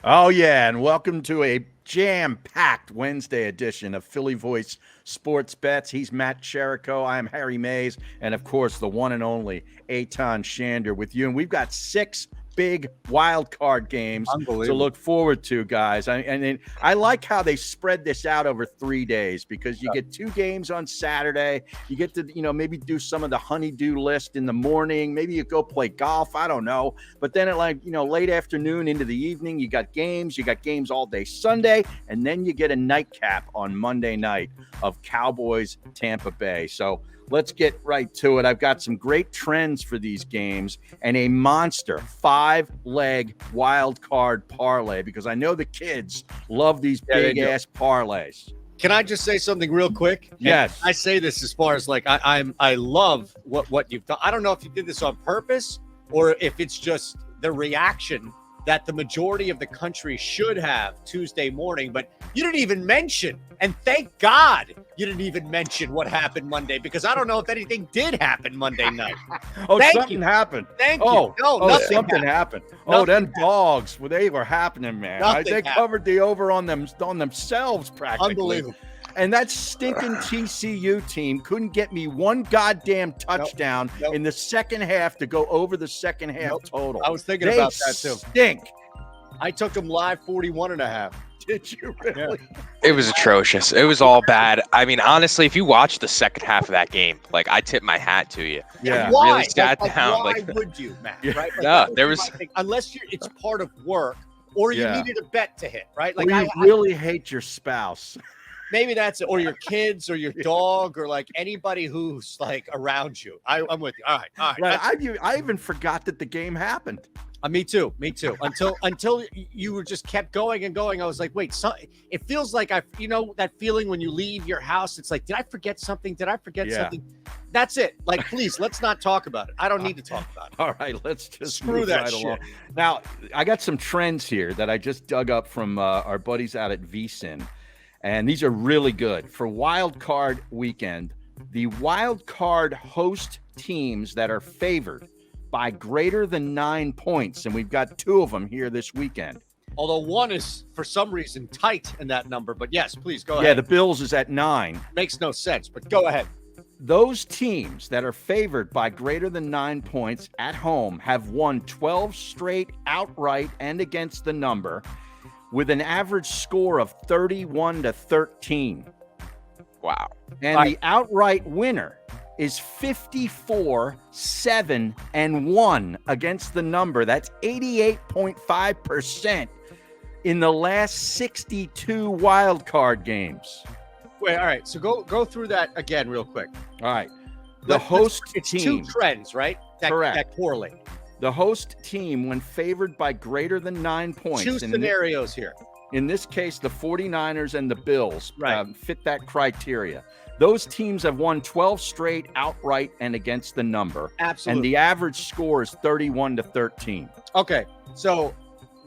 Oh, yeah, and welcome to a jam-packed Wednesday edition of Philly Voice Sports Bets. He's Matt Cherico. I'm Harry Mays, and of course, the one and only Eitan Shander with you. And we've got 6 big wild card games to look forward to, guys. I like how they spread this out over 3 days because you get 2 games on Saturday. You get to, maybe do some of the honeydew list in the morning. Maybe you go play golf. I don't know. But then at late afternoon into the evening, you got games. You got games all day Sunday, and then you get a nightcap on Monday night of Cowboys Tampa Bay. So let's get right to it. I've got some great trends for these games and a monster 5-leg wild card parlay because I know the kids love these big ass parlays. Can I just say something real quick? Yes. And I say this as far as I love what you've done. I don't know if you did this on purpose or if it's just the reaction that the majority of the country should have Tuesday morning, but you didn't even mention, and thank God you didn't even mention what happened Monday, because I don't know if anything did happen Monday night. Something happened. Thank you. Something happened. Them dogs, they were happening, man. They covered the over on themselves practically. Unbelievable. And that stinking TCU team couldn't get me one goddamn touchdown in the second half to go over the second half total. I was thinking about that too. Stink. I took them live 41.5. Did you really? Yeah. It was atrocious. It was all bad. I mean, honestly, if you watch the second half of that game, I tip my hat to you. Yeah. Why? Really sat down. Why would you, Matt? Yeah. Right? No, there was unless it's part of work or you needed a bet to hit, right? You really hate your spouse. Maybe that's it, or your kids, or your dog, or anybody who's around you. I'm with you. All right. I even forgot that the game happened. Me too. Until you were just kept going and going. I was like, wait. It feels like that feeling when you leave your house. It's like, did I forget something? Something? That's it. Please, let's not talk about it. I don't need to talk about it. All right, let's just screw that shit. Along. Now, I got some trends here that I just dug up from our buddies out at VSiN. And these are really good. For Wildcard Weekend, the Wildcard host teams that are favored by greater than 9 points, and we've got 2 of them here this weekend. Although one is, for some reason, tight in that number. But yes, please go ahead. Yeah, the Bills is at 9. Makes no sense, but go ahead. Those teams that are favored by greater than 9 points at home have won 12 straight outright and against the number, with an average score of 31-13. Wow. And the outright winner is 54-7-1 against the number. That's 88.5% in the last 62 wild card games. Wait, all right. So go through that again real quick. All right. The host it's team. 2 trends, right? Correct. That correlate. The host team, when favored by greater than 9 points. 2 scenarios here. In this case, the 49ers and the Bills fit that criteria. Those teams have won 12 straight outright and against the number. Absolutely. And the average score is 31-13. Okay. So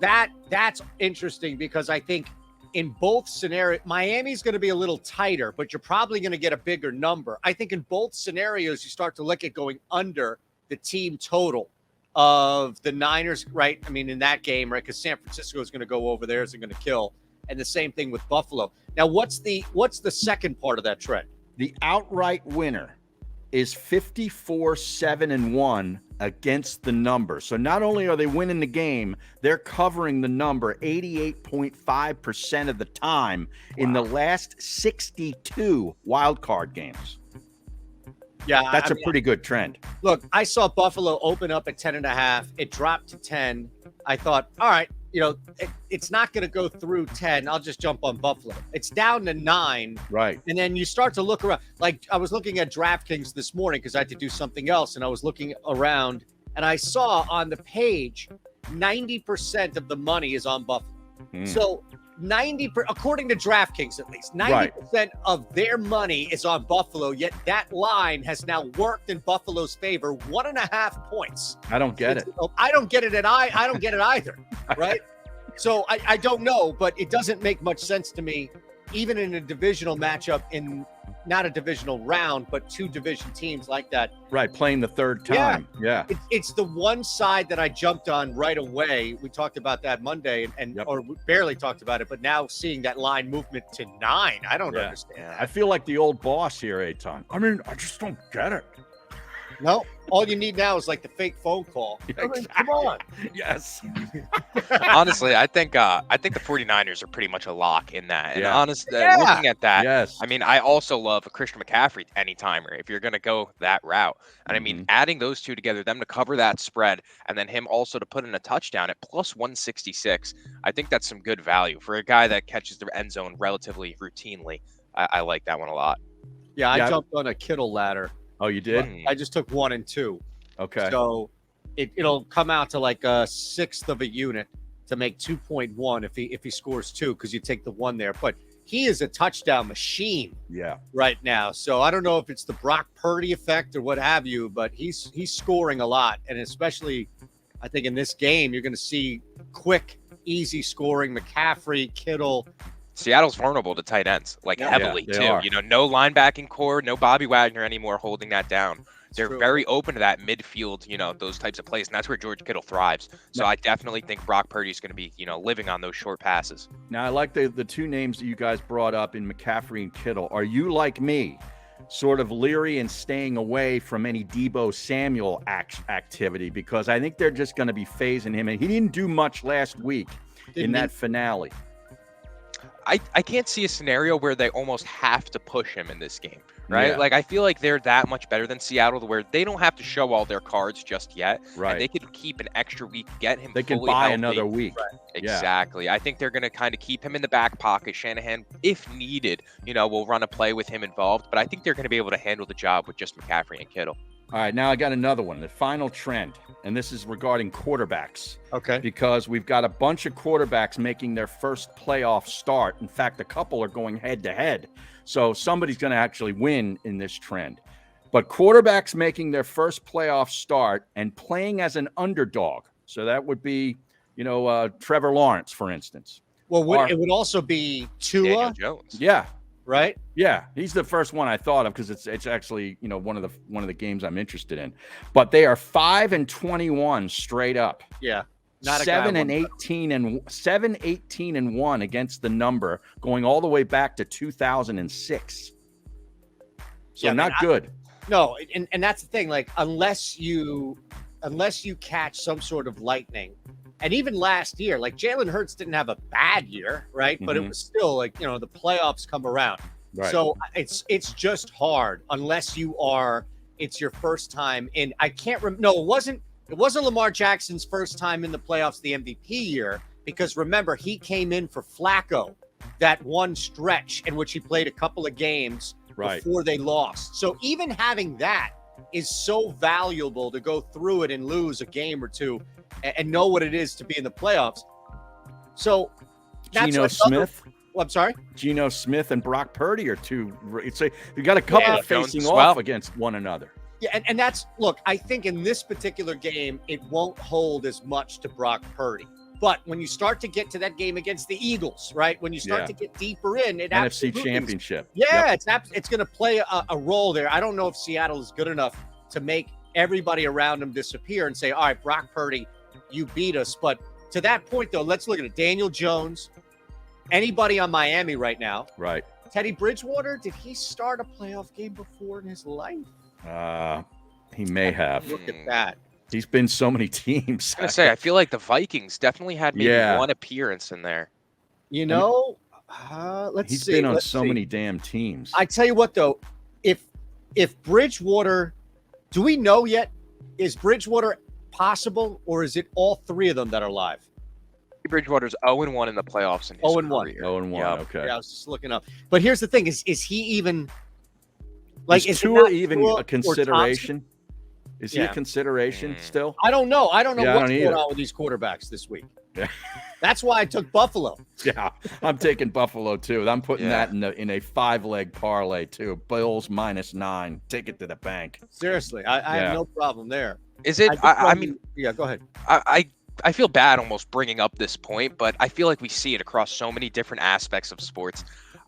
that's interesting because I think in both scenarios, Miami's going to be a little tighter, but you're probably going to get a bigger number. I think in both scenarios, you start to look at going under the team total of the Niners, right? I mean, in that game, right? Because San Francisco is going to go over there, is going to kill, and the same thing with Buffalo. Now, what's the second part of that trend? The outright winner is 54-7-1 against the number. So not only are they winning the game, they're covering the number 88.5% of the time in the last 62 wild card games. Yeah, that's a pretty good trend. Look, I saw Buffalo open up at 10.5. It dropped to 10. I thought, all right, it's not going to go through 10. I'll just jump on Buffalo. It's down to 9. Right. And then you start to look around. I was looking at DraftKings this morning because I had to do something else. And I was looking around and I saw on the page 90% of the money is on Buffalo. So 90%, according to DraftKings at least, 90% of their money is on Buffalo, yet that line has now worked in Buffalo's favor, 1.5 points. I don't get it. I don't get it, and I don't get it either, right? So I don't know, but it doesn't make much sense to me, even in a divisional matchup in not a divisional round, but 2 division teams like that. Right, playing the third time. Yeah. It's the one side that I jumped on right away. We talked about that Monday, and Yep. or we barely talked about it, but now seeing that line movement to 9, I don't understand. I feel like the old boss here, Eitan. I mean, I just don't get it. No, all you need now is like the fake phone call. Yeah, I mean, come on. Yes. Honestly, I think the 49ers are pretty much a lock in that. And Yeah. honestly, Yeah. looking at that, Yes. I mean, I also love a Christian McCaffrey anytimer if you're going to go that route. And I mean, adding those two together, them to cover that spread, and then him also to put in a touchdown at plus 166, I think that's some good value for a guy that catches the end zone relatively routinely. I like that one a lot. Yeah, I Yeah. jumped on a Kittle ladder. Oh, you did? I just took 1 and 2. Okay. So it'll come out to like a sixth of a unit to make 2.1 if he scores 2, because you take the 1 there. But he is a touchdown machine Yeah. right now. So I don't know if it's the Brock Purdy effect or what have you, but he's scoring a lot. And especially, I think in this game, you're going to see quick, easy scoring. McCaffrey, Kittle. Seattle's vulnerable to tight ends, like heavily they too. are. You know, no linebacking core, no Bobby Wagner anymore holding that down. They're true. very open to that midfield, you know, those types of plays, and that's where George Kittle thrives. So I definitely think Brock Purdy's going to be, you know, living on those short passes. Now, I like the 2 names that you guys brought up in McCaffrey and Kittle. Are you like me, sort of leery and staying away from any Deebo Samuel activity? Because I think they're just going to be phasing him, and he didn't do much last week in that finale. I can't see a scenario where they almost have to push him in this game, right? Yeah. Like, I feel like they're that much better than Seattle to where they don't have to show all their cards just yet. Right. And they could keep an extra week, get him They can fully buy healthy. another week. Exactly. I think they're going to kind of keep him in the back pocket. Shanahan, if needed, you know, will run a play with him involved. But I think they're going to be able to handle the job with just McCaffrey and Kittle. All right, now I got another one, the final trend, and this is regarding quarterbacks. Okay. Because we've got a bunch of quarterbacks making their first playoff start. In fact, a couple are going head-to-head. So somebody's going to actually win in this trend. But quarterbacks making their first playoff start and playing as an underdog. So that would be, you know, Trevor Lawrence, for instance. Well, it would also be Daniel Tua, Jones. Yeah. right? Yeah, he's the first one I thought of because it's actually, you know, one of the games I'm interested in. But they are 5-21 straight up. Yeah. Not a guy 7-18-1 against the number, going all the way back to 2006. So Yeah, not man, good. No, and that's the thing. Like, unless you catch some sort of lightning, and even last year, like Jalen Hurts didn't have a bad year, right? But it was still like, you know, the playoffs come around. Right. So it's just hard unless it's your first time in. I can't remember. No, it wasn't Lamar Jackson's first time in the playoffs, the MVP year, because remember, he came in for Flacco that one stretch in which he played a couple of games before they lost. So even having that is so valuable to go through it and lose a game or two and know what it is to be in the playoffs. So that's Geno Smith. I'm sorry? Geno Smith and Brock Purdy are two. So you got a couple facing Jones off against one another. Yeah, and that's, look, I think in this particular game, it won't hold as much to Brock Purdy. But when you start to get to that game against the Eagles, right? When you start to get deeper in, it NFC absolutely Championship. Yeah, it's going to play a role there. I don't know if Seattle is good enough to make everybody around them disappear and say, all right, Brock Purdy, you beat us. But to that point, though, let's look at it. Daniel Jones, anybody on Miami right now. Right. Teddy Bridgewater, did he start a playoff game before in his life? He may have. Look at that. He's been so many teams. I was gonna say, I feel like the Vikings definitely had maybe one appearance in there. You know, let's see. He's been on so many damn teams. I tell you what, though, if Bridgewater, do we know yet? Is Bridgewater possible, or is it all three of them that are live? Bridgewater's 0-1 in the playoffs in his 0-1. career. 0-1. Yep. Okay. Yeah, I was just looking up. But here's the thing: is he even like is it Tua not even Tua a or consideration? Is he a Yeah. consideration still? I don't know. I don't know Yeah, I what's don't going either. on with these quarterbacks this week. Yeah. That's why I took Buffalo. Yeah, I'm taking Buffalo too. I'm putting Yeah. that in a 5-leg parlay too. Bills -9. Take it to the bank. Seriously, I have no problem there. Is it? I mean, yeah, go ahead. I feel bad almost bringing up this point, but I feel like we see it across so many different aspects of sports.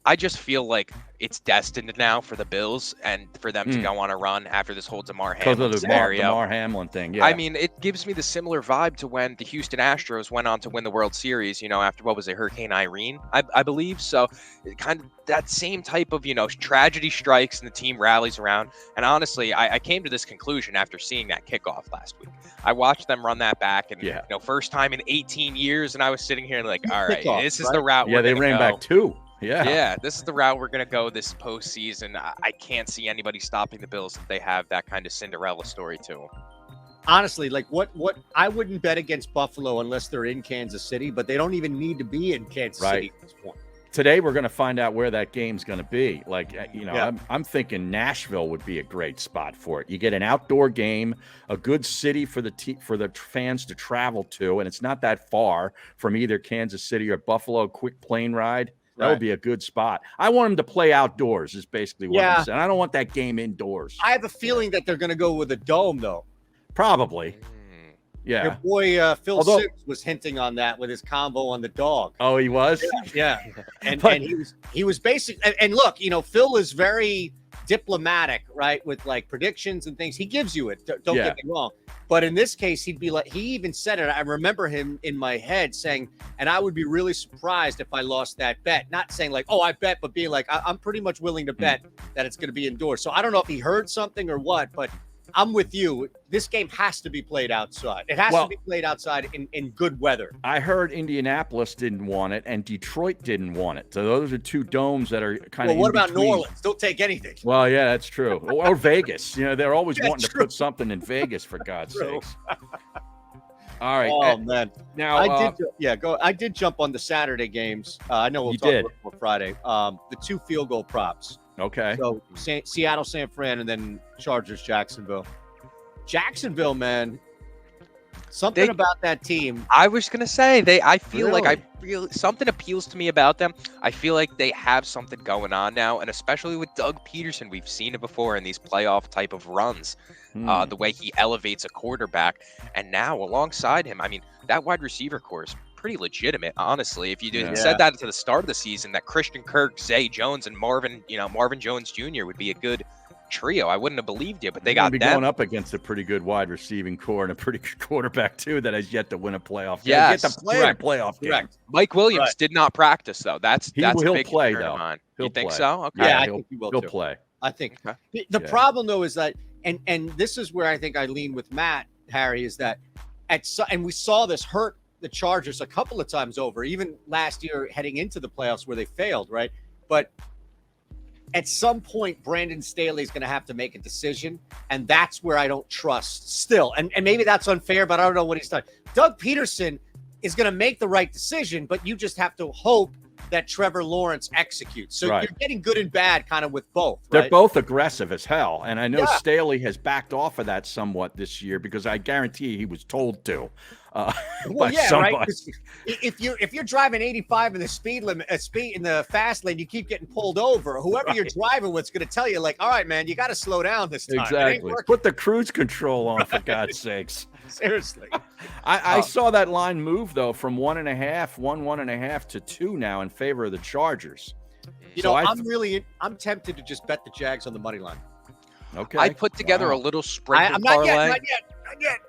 I just feel like it's destined now for the Bills and for them to go on a run after this whole Damar Hamlin scenario. Damar Hamlin thing, yeah. I mean, it gives me the similar vibe to when the Houston Astros went on to win the World Series, after, what was it, Hurricane Irene, I believe. So it kind of that same type of, tragedy strikes and the team rallies around. And honestly, I came to this conclusion after seeing that kickoff last week. I watched them run that back and, first time in 18 years. And I was sitting here like, all right, this is the route. Yeah, they ran back two. Yeah, this is the route we're going to go this postseason. I can't see anybody stopping the Bills if they have that kind of Cinderella story to them. Honestly, like what I wouldn't bet against Buffalo unless they're in Kansas City, but they don't even need to be in Kansas City at this point. Today, we're going to find out where that game's going to be. I'm thinking Nashville would be a great spot for it. You get an outdoor game, a good city for the fans to travel to, and it's not that far from either Kansas City or Buffalo. Quick plane ride. That would be a good spot. I want them to play outdoors is basically what I'm saying. I don't want that game indoors. I have a feeling that they're going to go with a dome, though. Probably. Yeah. Your boy Phil Sims was hinting on that with his combo on the dog. Oh, he was? Yeah. And he was basically – and look, Phil is very diplomatic, right, with like predictions and things. He gives you it. Don't get me wrong. But in this case, he'd be like – he even said it. I remember him in my head saying, and I would be really surprised if I lost that bet. Not saying like, oh, I bet, but being like, I'm pretty much willing to bet that it's going to be indoors. So I don't know if he heard something or what, but – I'm with you. This game has to be played outside. It has to be played outside in good weather. I heard Indianapolis didn't want it and Detroit didn't want it. So those are two domes that are kind of. Well, what about New Orleans? Don't take anything. Well, yeah, that's true. Or Vegas. They're always wanting to put something in Vegas, for God's sakes. All right. Oh man. Now I did jump on the Saturday games. I know we'll talk about Friday. The 2 field goal props. Okay. So Seattle, San Fran, and then Chargers, Jacksonville. Jacksonville, man. Something about that team. I was gonna say I feel like something appeals to me about them. I feel like they have something going on now, and especially with Doug Peterson, we've seen it before in these playoff type of runs. The way he elevates a quarterback, and now alongside him, I mean, that wide receiver core is pretty legitimate, honestly. If you said that at the start of the season, that Christian Kirk, Zay Jones, and Marvin Jones Jr. would be a good trio, I wouldn't have believed you, but they got them going up against a pretty good wide receiving core and a pretty good quarterback too that has yet to win a playoff game. Yes, get to play a playoff game. Mike Williams did not practice though. He'll a big play though. Of mine. You think so? Okay. Yeah, I think he will. He'll too. play. I think the problem though is that, and this is where I think I lean with Matt, Harry, is that and we saw this hurt the Chargers a couple of times over, even last year heading into the playoffs where they failed, right? But at some point, Brandon Staley is going to have to make a decision, and that's where I don't trust still. And maybe that's unfair, but I don't know what he's done. Doug Peterson is going to make the right decision, but you just have to hope that Trevor Lawrence executes. So you're getting good and bad kind of with both. Right? They're both aggressive as hell. And I know Staley has backed off of that somewhat this year because I guarantee he was told to. Well, yeah, right. If you're driving 85 in the speed limit, in the fast lane, you keep getting pulled over. Whoever you're driving with is going to tell you, like, all right, man, you got to slow down this time. Exactly. Put the cruise control on, for God's sakes. Seriously. I saw that line move though from 1.5 to 2 now in favor of the Chargers. I'm tempted to just bet the Jags on the money line. Okay. I put together a little sprinkle I'm parlay. Not yet.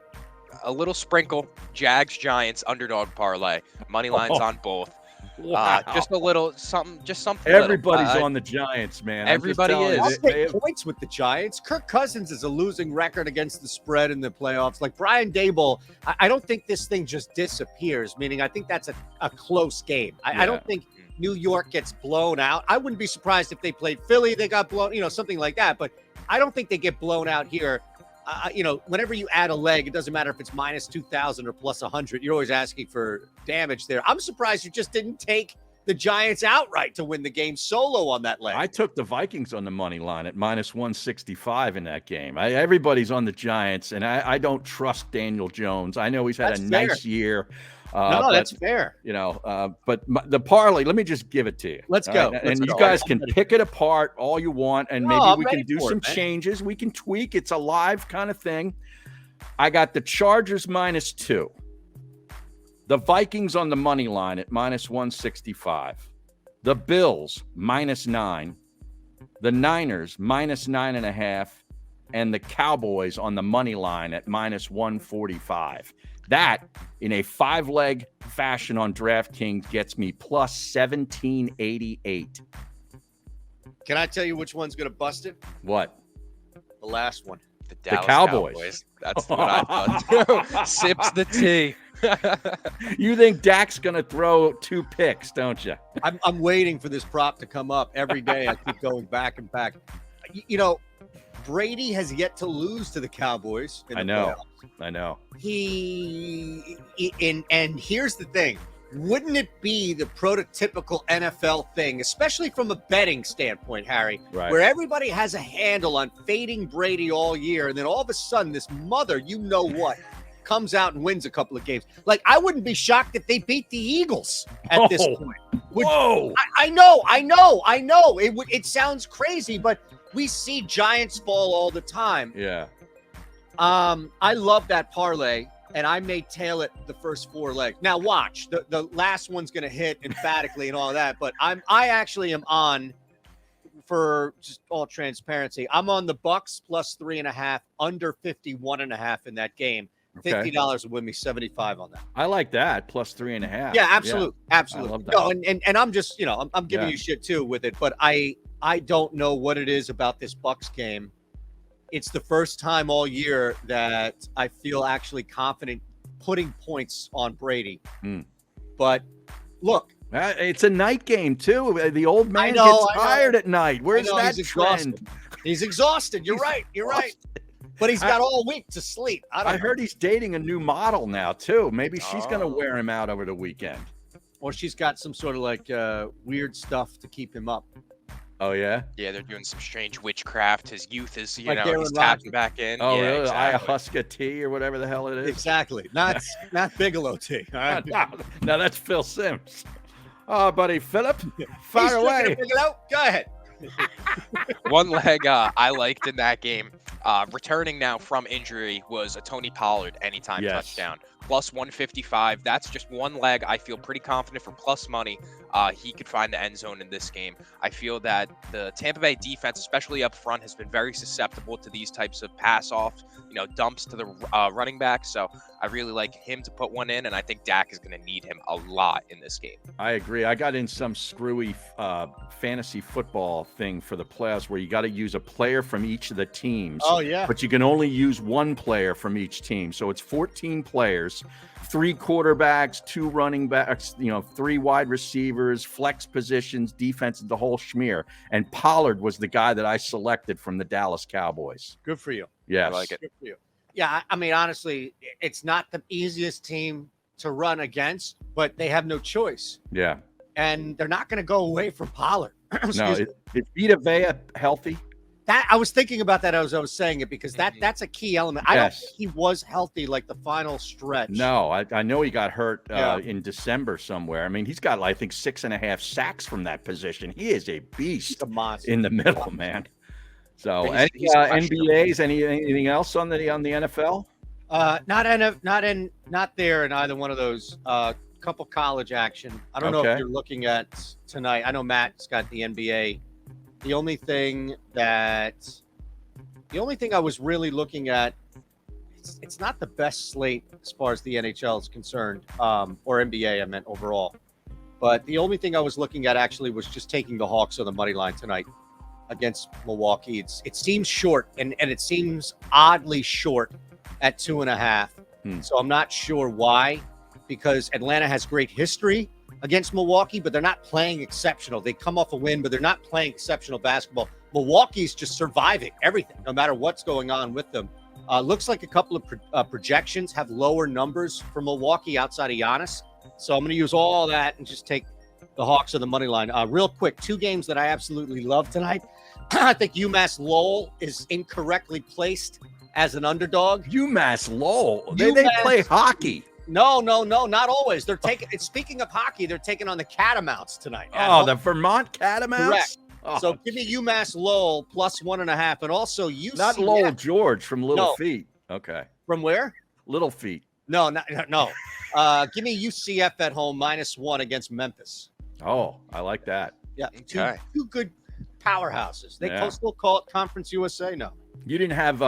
A little sprinkle, Jags Giants underdog parlay. Money lines on both. Wow. Just a little something. Just something. Everybody's on the Giants, man. Everybody is. I'll take points with the Giants. Kirk Cousins is a losing record against the spread in the playoffs. Like Brian Daboll, I don't think this thing just disappears. Meaning, I think that's a close game. I don't think New York gets blown out. I wouldn't be surprised if they played Philly, they got blown, something like that. But I don't think they get blown out here. Whenever you add a leg, it doesn't matter if it's minus 2,000 or plus 100. You're always asking for damage there. I'm surprised you just didn't take the Giants outright to win the game solo on that leg. I took the Vikings on the money line at minus 165 in that game. Everybody's on the Giants, and I don't trust Daniel Jones. I know he's had nice year. That's fair. But the parlay, let me just give it to you. Let's go. And you guys can pick it apart all you want, and maybe we can do some changes. We can tweak. It's a live kind of thing. I got the Chargers minus 2. The Vikings on the money line at minus 165. the Bills -9, the Niners -9.5, and the Cowboys on the money line at -145. That, in a 5-leg fashion on DraftKings, gets me plus 1788. Can I tell you which one's going to bust it? What? The last one. The Dallas Cowboys. That's what I thought. Sips the tea. You think Dak's going to throw 2 picks, don't you? I'm waiting for this prop to come up every day. I keep going back and back. You know, Brady has yet to lose to the Cowboys. I know. And here's the thing. Wouldn't it be the prototypical NFL thing, especially from a betting standpoint, Harry, Right. where everybody has a handle on fading Brady all year, and then all of a sudden this mother, you know what, comes out and wins a couple of games. Like, I wouldn't be shocked if they beat the Eagles at this point. Whoa! I know. It sounds crazy, but we see giants fall all the time. Yeah. I love that parlay, and I may tail it the first 4 legs. Now watch, the last one's going to hit emphatically and all that, but I actually am on, for just all transparency, I'm on the Bucks plus 3.5, under 51.5 in that game. Okay. $50 will win me 75 on that. I like that, plus 3.5. Yeah, absolutely. Absolutely. I love that. No, and I'm just, I'm giving you shit too with it, but I don't know what it is about this Bucks game. It's the first time all year that I feel actually confident putting points on Brady. But look, it's a night game too. The old man I gets tired at night. Where's that he's trend? exhausted. He's exhausted. You're right. But he's got all week to sleep. I heard he's dating a new model now too. Maybe she's going to wear him out over the weekend. Or she's got some sort of like weird stuff to keep him up. Oh yeah. Yeah, they're doing some strange witchcraft. His youth is, Like he's tapping back in. Oh yeah, really? exactly. Ayahuasca tea or whatever the hell it is. Exactly. Not Bigelow tea. All right? No, that's Phil Sims. Oh, buddy, Philip, fire away. Bigelow. Go ahead. One leg I liked in that game, returning now from injury, was a Tony Pollard anytime touchdown. Plus 155. That's just one leg. I feel pretty confident for plus money. He could find the end zone in this game. I feel that the Tampa Bay defense, especially up front, has been very susceptible to these types of pass-offs, dumps to the running back. So I really like him to put one in, and I think Dak is going to need him a lot in this game. I agree. I got in some screwy fantasy football thing for the playoffs where you got to use a player from each of the teams. Oh, yeah. But you can only use one player from each team. So it's 14 players, 3 quarterbacks, 2 running backs, 3 wide receivers, flex positions, defense, the whole schmear. And Pollard was the guy that I selected from the Dallas Cowboys. Good for you. Yes. I like it. Good for you. Yeah, I mean, honestly, it's not the easiest team to run against, but they have no choice. Yeah. And they're not going to go away from Pollard. No, is Vita Vea healthy? That I was thinking about that as I was saying it, because that's a key element. I don't think he was healthy like the final stretch. No, I know he got hurt in December somewhere. I mean, he's got, I think, 6.5 sacks from that position. He is a beast in the middle, man. So, NBAs, anything else on the NFL? Not there in either one of those. Couple college action. I don't know if you're looking at tonight. I know Matt's got the NBA. The only thing I was really looking at, it's not the best slate as far as the NHL is concerned, or NBA, I meant overall. But the only thing I was looking at actually was just taking the Hawks on the money line tonight against Milwaukee. It seems short, and it seems oddly short at 2.5. So I'm not sure why, because Atlanta has great history against Milwaukee, but they're not playing exceptional. They come off a win, but they're not playing exceptional basketball. Milwaukee's just surviving everything, no matter what's going on with them. Looks like a couple of projections have lower numbers for Milwaukee outside of Giannis. So I'm going to use all that and just take the Hawks on the money line. Real quick, 2 games that I absolutely love tonight. I think UMass Lowell is incorrectly placed as an underdog. UMass Lowell? They play hockey. No, not always. They're taking. Speaking of hockey, they're taking on the Catamounts tonight. Oh, the Vermont Catamounts. Correct. Oh. So give me UMass Lowell plus 1.5, and also UCF. Not Lowell George from Little Feet. Okay. From where? Little Feet. No. Give me UCF at home -1 against Memphis. Oh, I like that. Yeah, Okay. two good powerhouses. They Yeah. still call it Conference USA? No. You didn't have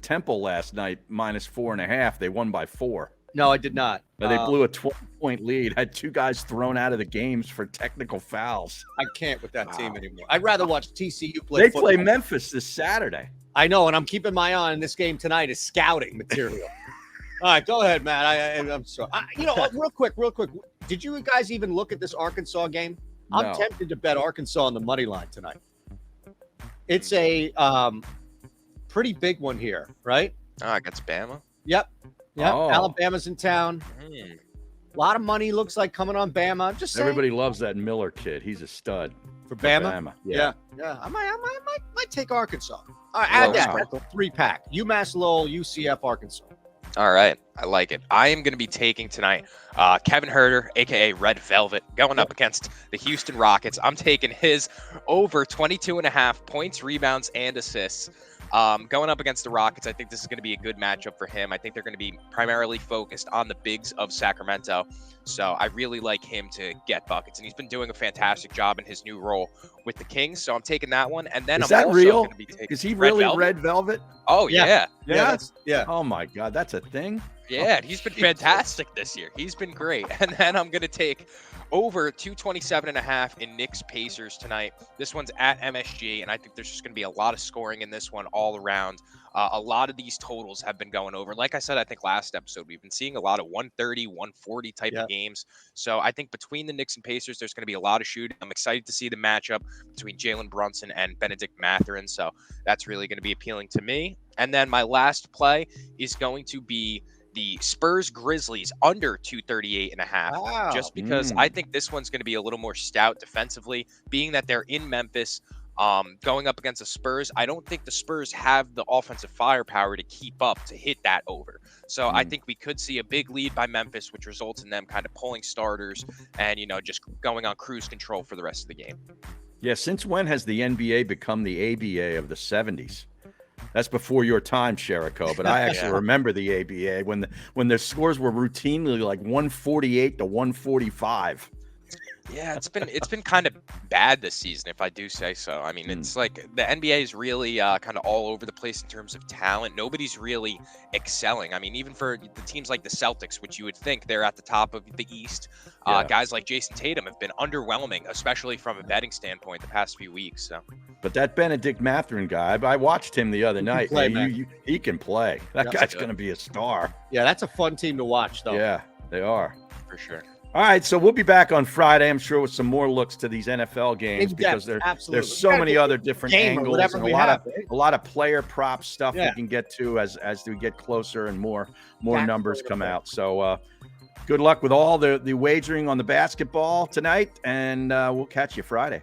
Temple last night -4.5. They won by 4. No, I did not. But they blew a 12-point lead. Had 2 guys thrown out of the games for technical fouls. I can't with that team Wow. anymore. I'd rather watch TCU play They football. play Memphis this Saturday. I know, and I'm keeping my eye on this game tonight is scouting material. All right, go ahead, Matt. I'm sorry. Real quick. Did you guys even look at this Arkansas game? I'm No. tempted to bet Arkansas on the money line tonight. It's a pretty big one here, right? Against Bama. Yep. Oh. Alabama's in town. Hmm. A lot of money looks like coming on Bama. I'm just saying. Everybody loves that Miller kid. He's a stud. For Bama? Yeah. Yeah. I might take Arkansas. All right, add Well, that. wow. That's a 3-pack. UMass Lowell, UCF, Arkansas. All right. I like it. I am going to be taking tonight Kevin Herter, a.k.a. Red Velvet, going up against the Houston Rockets. I'm taking his over 22.5 points, rebounds, and assists. Going up against the Rockets, I think this is going to be a good matchup for him. I think they're going to be primarily focused on the bigs of Sacramento. So I really like him to get buckets. And he's been doing a fantastic job in his new role with the Kings. So I'm taking that one. And then Is I'm that also real? going to be taking Is he really Velvet. Red Velvet? Oh, yeah. Yeah. Oh my God, that's a thing. Yeah, he's been fantastic this year. He's been great. And then I'm going to take over 227.5 in Knicks Pacers tonight. This one's at MSG, and I think there's just going to be a lot of scoring in this one all around. A lot of these totals have been going over. Like I said, I think last episode, we've been seeing a lot of 130, 140 type of games. So I think between the Knicks and Pacers, there's going to be a lot of shooting. I'm excited to see the matchup between Jalen Brunson and Benedict Mathurin. So that's really going to be appealing to me. And then my last play is going to be the Spurs Grizzlies under 238.5. Wow. Just because I think this one's going to be a little more stout defensively, being that they're in Memphis. Going up against the Spurs, I don't think the Spurs have the offensive firepower to keep up to hit that over. So I think we could see a big lead by Memphis, which results in them kind of pulling starters and, just going on cruise control for the rest of the game. Yeah, since when has the NBA become the ABA of the 70s? That's before your time, Sherrico, but I actually remember the ABA when the scores were routinely like 148 to 145. Yeah, it's been kind of bad this season, if I do say so. I mean, it's like the NBA is really kind of all over the place in terms of talent. Nobody's really excelling. I mean, even for the teams like the Celtics, which you would think they're at the top of the East, guys like Jason Tatum have been underwhelming, especially from a betting standpoint the past few weeks. So. But that Benedict Mathurin guy, I watched him the other night. play, He can play. That guy's going to be a star. Yeah, that's a fun team to watch, though. Yeah, they are. For sure. All right, so we'll be back on Friday, I'm sure, with some more looks to these NFL games because there's so many other different angles and a lot of player prop stuff we can get to as we get closer and more numbers come out. So good luck with all the wagering on the basketball tonight, and we'll catch you Friday.